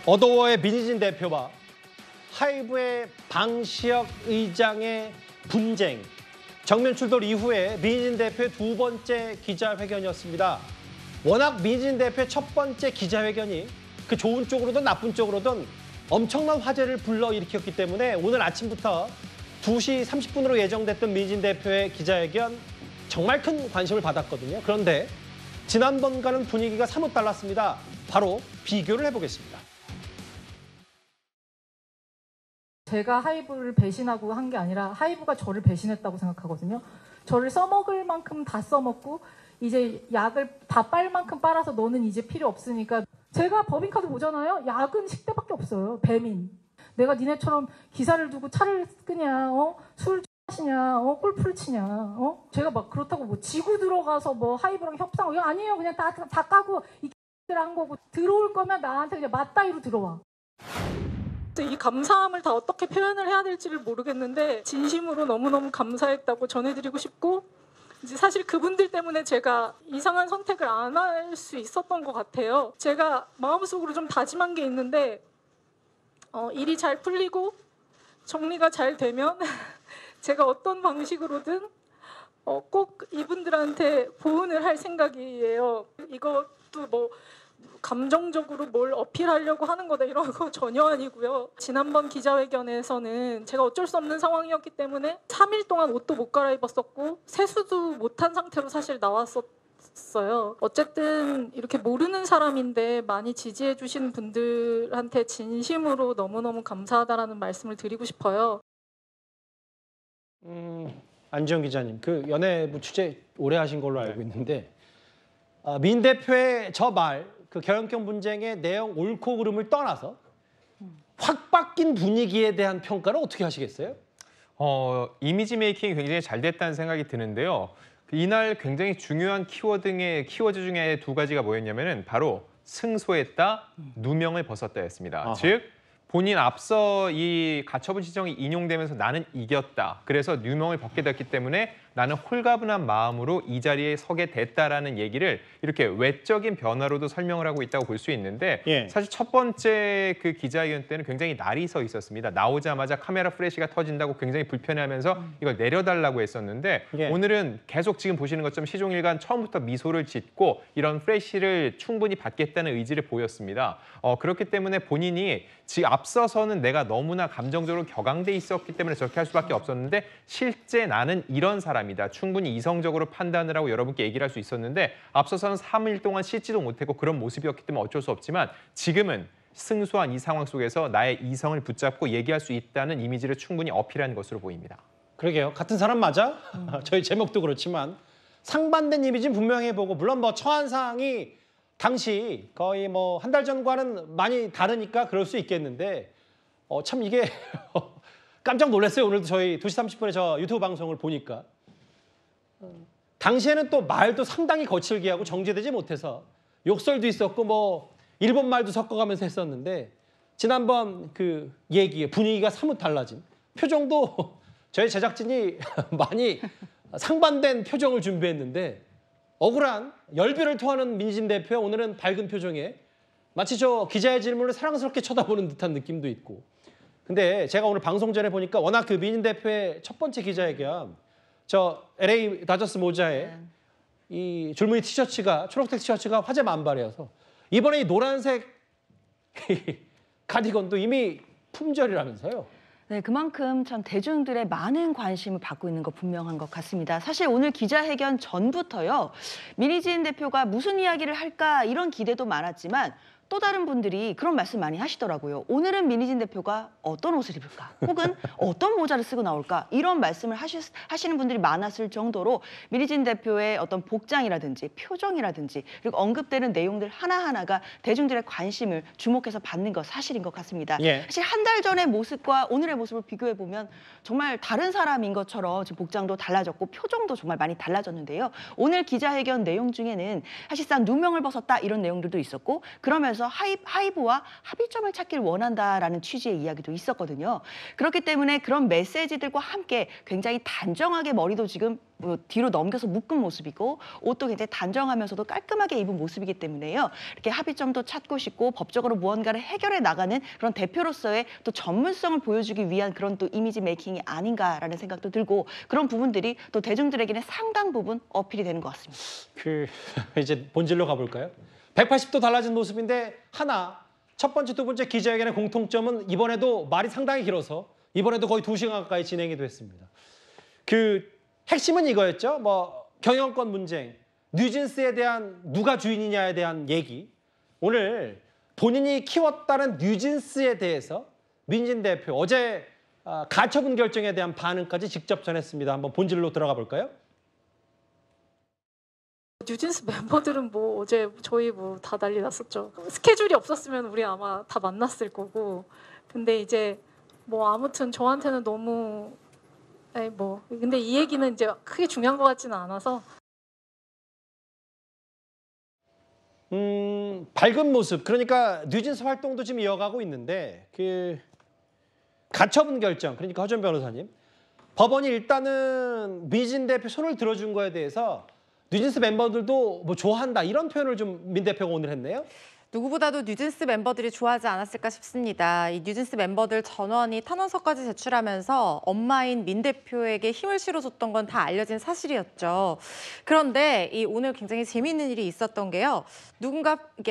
어도어의 민희진 대표와 하이브의 방시혁 의장의 분쟁. 정면 출돌 이후에 민희진 대표의 두 번째 기자회견이었습니다. 워낙 민희진 대표의 첫 번째 기자회견이 그 좋은 쪽으로든 나쁜 쪽으로든 엄청난 화제를 불러일으켰기 때문에 오늘 아침부터 2시 30분으로 예정됐던 민희진 대표의 기자회견 정말 큰 관심을 받았거든요. 그런데 지난번과는 분위기가 사뭇 달랐습니다. 바로 비교를 해보겠습니다. 제가 하이브를 배신하고 한 게 아니라 하이브가 저를 배신했다고 생각하거든요. 저를 써먹을 만큼 다 써먹고 이제 약을 다 빨 만큼 빨아서 너는 이제 필요 없으니까 제가 법인카드 보잖아요. 약은 식대밖에 없어요. 배민. 내가 니네처럼 기사를 두고 차를 끄냐, 술 마시냐, 골프를 치냐, 제가 막 그렇다고 뭐 지구 들어가서 뭐 하이브랑 협상, 이거 아니에요. 그냥 다 까고 이 X들 한 거고 들어올 거면 나한테 그냥 맞다이로 들어와. 이 감사함을 다 어떻게 표현을 해야 될지를 모르겠는데 진심으로 너무너무 감사했다고 전해드리고 싶고 이제 사실 그분들 때문에 제가 이상한 선택을 안 할 수 있었던 것 같아요. 제가 마음속으로 좀 다짐한 게 있는데 일이 잘 풀리고 정리가 잘 되면 제가 어떤 방식으로든 꼭 이분들한테 보은을 할 생각이에요. 이것도 뭐 감정적으로 뭘 어필하려고 하는 거다 이런 거 전혀 아니고요. 지난번 기자회견에서는 제가 어쩔 수 없는 상황이었기 때문에 3일 동안 옷도 못 갈아입었었고 세수도 못한 상태로 사실 나왔었어요. 어쨌든 이렇게 모르는 사람인데 많이 지지해 주신 분들한테 진심으로 너무너무 감사하다라는 말씀을 드리고 싶어요. 안지영 기자님, 그 연예부 취재 오래 하신 걸로 알고 있는데 민 대표의 저 말, 그 결연경 분쟁의 내용 옳고 그름을 떠나서 확 바뀐 분위기에 대한 평가를 어떻게 하시겠어요? 이미지 메이킹이 굉장히 잘 됐다는 생각이 드는데요. 이날 굉장히 중요한 키워드 중에 두 가지가 뭐였냐면은 바로 승소했다, 누명을 벗었다였습니다. 아하. 즉 본인 앞서 이 가처분 지정이 인용되면서 나는 이겼다. 그래서 누명을 벗게 됐기 때문에 나는 홀가분한 마음으로 이 자리에 서게 됐다라는 얘기를 이렇게 외적인 변화로도 설명을 하고 있다고 볼 수 있는데 사실 첫 번째 그 기자회견 때는 굉장히 날이 서 있었습니다. 나오자마자 카메라 플래시가 터진다고 굉장히 불편해하면서 이걸 내려달라고 했었는데 오늘은 계속 지금 보시는 것처럼 시종일관 처음부터 미소를 짓고 이런 플래시를 충분히 받겠다는 의지를 보였습니다. 그렇기 때문에 본인이 앞서서는 내가 너무나 감정적으로 격앙돼 있었기 때문에 저렇게 할 수밖에 없었는데 실제 나는 이런 사람이다. 충분히 이성적으로 판단을 하고 여러분께 얘기를 할 수 있었는데 앞서서는 3일 동안 씻지도 못했고 그런 모습이었기 때문에 어쩔 수 없지만 지금은 승소한 이 상황 속에서 나의 이성을 붙잡고 얘기할 수 있다는 이미지를 충분히 어필한 것으로 보입니다. 그러게요. 같은 사람 맞아? 저희 제목도 그렇지만 상반된 이미지는 분명히 보고 물론 뭐 처한 사항이 당시 거의 뭐 한 달 전과는 많이 다르니까 그럴 수 있겠는데 참 이게 깜짝 놀랐어요. 오늘도 저희 2시 30분에 저 유튜브 방송을 보니까 당시에는 또 말도 상당히 거칠게 하고 정제되지 못해서 욕설도 있었고 뭐 일본 말도 섞어가면서 했었는데 지난번 그 얘기에 분위기가 사뭇 달라진 표정도 저희 제작진이 많이 상반된 표정을 준비했는데 억울한 열변을 토하는 민희진 대표 오늘은 밝은 표정에 마치 저 기자의 질문을 사랑스럽게 쳐다보는 듯한 느낌도 있고 근데 제가 오늘 방송 전에 보니까 워낙 그 민희진 대표의 첫 번째 기자회견 저 LA 다저스 모자에 이 줄무늬 티셔츠가 초록색 티셔츠가 화제 만발이어서 이번에 이 노란색 카디건도 이미 품절이라면서요. 네, 그만큼 참 대중들의 많은 관심을 받고 있는 거 분명한 것 같습니다. 사실 오늘 기자회견 전부터요. 민희진 대표가 무슨 이야기를 할까 이런 기대도 많았지만 또 다른 분들이 그런 말씀 많이 하시더라고요. 오늘은 민희진 대표가 어떤 옷을 입을까? 혹은 어떤 모자를 쓰고 나올까? 이런 말씀을 하시는 분들이 많았을 정도로 민희진 대표의 어떤 복장이라든지 표정이라든지 그리고 언급되는 내용들 하나하나가 대중들의 관심을 주목해서 받는 것 사실인 것 같습니다. 사실 한 달 전의 모습과 오늘의 모습을 비교해보면 정말 다른 사람인 것처럼 지금 복장도 달라졌고 표정도 정말 많이 달라졌는데요. 오늘 기자회견 내용 중에는 사실상 누명을 벗었다 이런 내용들도 있었고 그러면서 하면서 하이브와 합의점을 찾길 원한다라는 취지의 이야기도 있었거든요. 그렇기 때문에 그런 메시지들과 함께 굉장히 단정하게 머리도 지금 뒤로 넘겨서 묶은 모습이고 옷도 굉장히 단정하면서도 깔끔하게 입은 모습이기 때문에요. 이렇게 합의점도 찾고 싶고 법적으로 무언가를 해결해 나가는 그런 대표로서의 또 전문성을 보여주기 위한 그런 또 이미지 메이킹이 아닌가라는 생각도 들고 그런 부분들이 또 대중들에게는 상당 부분 어필이 되는 것 같습니다. 이제 본질로 가볼까요? 180도 달라진 모습인데 첫 번째, 두 번째 기자회견의 공통점은 이번에도 말이 상당히 길어서 이번에도 거의 2시간 가까이 진행이 됐습니다. 핵심은 이거였죠. 경영권 문제, 뉴진스에 대한 누가 주인이냐에 대한 얘기. 오늘 본인이 키웠다는 뉴진스에 대해서 민진 대표 어제 가처분 결정에 대한 반응까지 직접 전했습니다. 한번 본질로 들어가 볼까요? 뉴진스 멤버들은 어제 저희 다 난리 났었죠. 스케줄이 없었으면 우리 아마 다 만났을 거고. 근데 이제 아무튼 저한테는 너무 근데 이 얘기는 이제 크게 중요한 것 같지는 않아서. 밝은 모습. 그러니까 뉴진스 활동도 지금 이어가고 있는데 가처분 결정. 그러니까 허준 변호사님. 법원이 일단은 민진 대표 손을 들어준 거에 대해서 뉴진스 멤버들도 좋아한다 이런 표현을 좀 민 대표가 오늘 했네요. 누구보다도 뉴진스 멤버들이 좋아하지 않았을까 싶습니다. 이 뉴진스 멤버들 전원이 탄원서까지 제출하면서 엄마인 민 대표에게 힘을 실어줬던 건 다 알려진 사실이었죠. 그런데 오늘 굉장히 재미있는 일이 있었던 게요.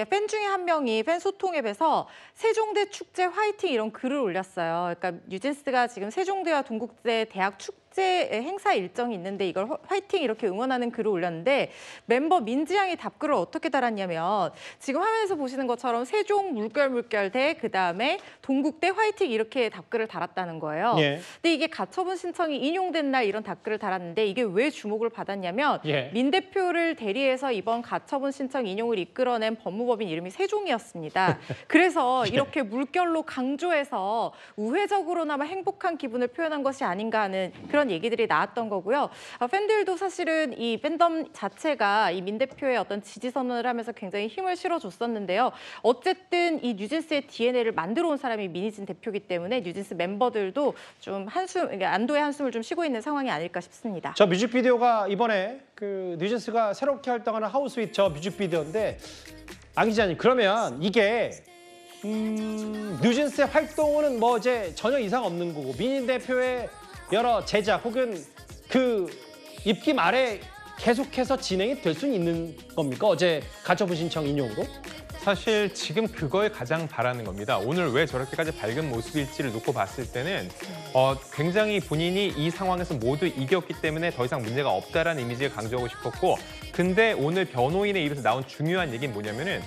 팬 중에 한 명이 팬 소통 앱에서 세종대 축제 화이팅 이런 글을 올렸어요. 그러니까 뉴진스가 지금 세종대와 동국대 대학 축제 행사 일정이 있는데 이걸 화이팅 이렇게 응원하는 글을 올렸는데 멤버 민지양이 답글을 어떻게 달았냐면 지금 화면에서 보시는 것처럼 세종 물결 대 그다음에 동국대 화이팅 이렇게 답글을 달았다는 거예요. 예. 근데 이게 가처분 신청이 인용된 날 이런 답글을 달았는데 이게 왜 주목을 받았냐면 민 대표를 대리해서 이번 가처분 신청 인용을 이끌어낸 법무법인 이름이 세종이었습니다. 그래서 이렇게 물결로 강조해서 우회적으로나마 행복한 기분을 표현한 것이 아닌가 하는 그런 얘기들이 나왔던 거고요. 팬들도 사실은 이 팬덤 자체가 이 민 대표의 어떤 지지 선언을 하면서 굉장히 힘을 실어줬었는데요. 어쨌든 이 뉴진스의 DNA를 만들어 온 사람이 민희진 대표이기 때문에 뉴진스 멤버들도 좀 안도의 한숨을 좀 쉬고 있는 상황이 아닐까 싶습니다. 저 뮤직비디오가 이번에 뉴진스가 새롭게 활동하는 하우스윗 저 뮤직비디오인데 안 기자님 그러면 이게 뉴진스의 활동은 이제 전혀 이상 없는 거고 민희 대표의 여러 제작 혹은 입김 아래 계속해서 진행이 될 수는 있는 겁니까? 어제 가처분 신청 인용으로? 사실 지금 그걸 가장 바라는 겁니다. 오늘 왜 저렇게까지 밝은 모습일지를 놓고 봤을 때는 굉장히 본인이 이 상황에서 모두 이겼기 때문에 더 이상 문제가 없다라는 이미지를 강조하고 싶었고 근데 오늘 변호인의 입에서 나온 중요한 얘기는 뭐냐면은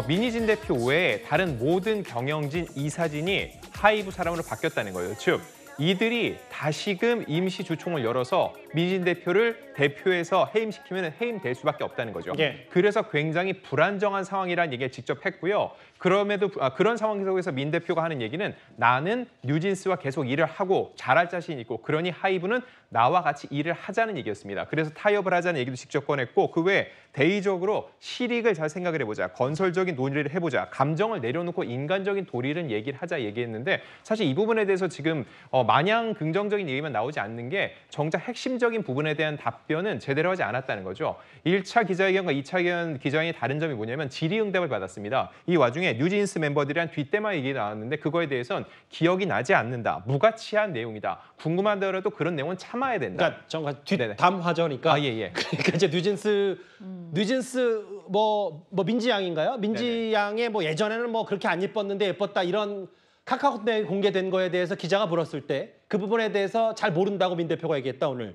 민희진 대표 외에 다른 모든 경영진 이사진이 하이브 사람으로 바뀌었다는 거예요. 즉 이들이 다시금 임시 주총을 열어서 민희진 대표를 대표해서 해임시키면 해임될 수밖에 없다는 거죠. 예. 그래서 굉장히 불안정한 상황이라는 얘기를 직접 했고요. 그런 상황 속에서 민 대표가 하는 얘기는 나는 뉴진스와 계속 일을 하고 잘할 자신이 있고 그러니 하이브는 나와 같이 일을 하자는 얘기였습니다. 그래서 타협을 하자는 얘기도 직접 꺼냈고 그 외에 대의적으로 실익을 잘 생각을 해보자. 건설적인 논의를 해보자. 감정을 내려놓고 인간적인 도리를 얘기를 하자 얘기했는데 사실 이 부분에 대해서 지금 마냥 긍정적인 얘기만 나오지 않는 게 정작 핵심적인 부분에 대한 답변은 제대로 하지 않았다는 거죠. 1차 기자회견과 2차 기자회견의 다른 점이 뭐냐면 질의응답을 받았습니다. 이 와중에 뉴진스 멤버들이랑 뒷대마 얘기 나왔는데 그거에 대해서는 기억이 나지 않는다. 무가치한 내용이다. 궁금하더라도 그런 내용은 참아야 된다. 그러니까 정말 뒷담화저니까. 예. 그러니까 이제 뉴진스 민지양인가요? 민지양의 예전에는 그렇게 안 예뻤는데 예뻤다 이런 카카오톡에 공개된 거에 대해서 기자가 물었을 때 그 부분에 대해서 잘 모른다고 민 대표가 얘기했다 오늘.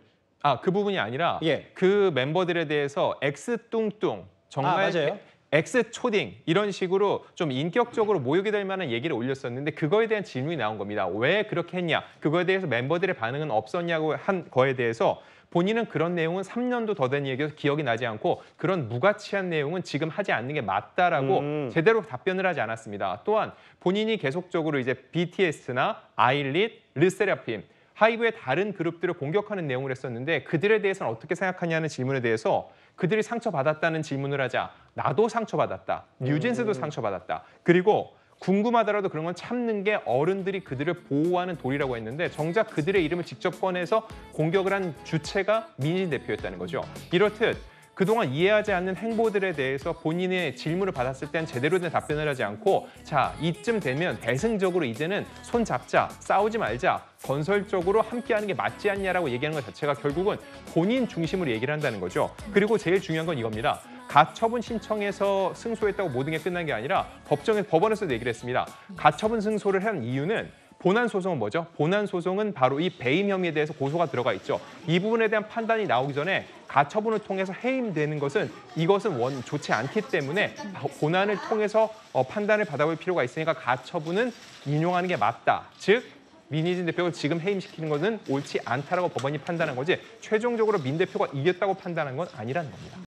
그 부분이 아니라 예. 그 멤버들에 대해서 엑스뚱뚱 정말 맞아요. 엑스초딩 이런 식으로 좀 인격적으로 모욕이 될 만한 얘기를 올렸었는데 그거에 대한 질문이 나온 겁니다. 왜 그렇게 했냐? 그거에 대해서 멤버들의 반응은 없었냐고 한 거에 대해서 본인은 그런 내용은 3년도 더 된 얘기여서 기억이 나지 않고 그런 무가치한 내용은 지금 하지 않는 게 맞다라고 제대로 답변을 하지 않았습니다. 또한 본인이 계속적으로 이제 BTS나 아일릿, 르세라핌 하이브의 다른 그룹들을 공격하는 내용을 했었는데 그들에 대해서는 어떻게 생각하냐는 질문에 대해서 그들이 상처받았다는 질문을 하자 나도 상처받았다. 뉴진스도 상처받았다. 그리고 궁금하더라도 그런 건 참는 게 어른들이 그들을 보호하는 도리라고 했는데 정작 그들의 이름을 직접 꺼내서 공격을 한 주체가 민희진 대표였다는 거죠. 이렇듯 그동안 이해하지 않는 행보들에 대해서 본인의 질문을 받았을 땐 제대로 된 답변을 하지 않고 자, 이쯤 되면 대승적으로 이제는 손 잡자, 싸우지 말자, 건설적으로 함께하는 게 맞지 않냐라고 얘기하는 것 자체가 결국은 본인 중심으로 얘기를 한다는 거죠. 그리고 제일 중요한 건 이겁니다. 가처분 신청에서 승소했다고 모든 게 끝난 게 아니라 법원에서도 얘기를 했습니다. 가처분 승소를 한 이유는 본안 소송은 뭐죠? 본안 소송은 바로 이 배임 혐의에 대해서 고소가 들어가 있죠. 이 부분에 대한 판단이 나오기 전에 가처분을 통해서 해임되는 것은 이것은 좋지 않기 때문에 본안을 통해서 판단을 받아볼 필요가 있으니까 가처분은 인용하는 게 맞다. 즉 민희진 대표를 지금 해임시키는 것은 옳지 않다라고 법원이 판단한 거지 최종적으로 민 대표가 이겼다고 판단한 건 아니라는 겁니다.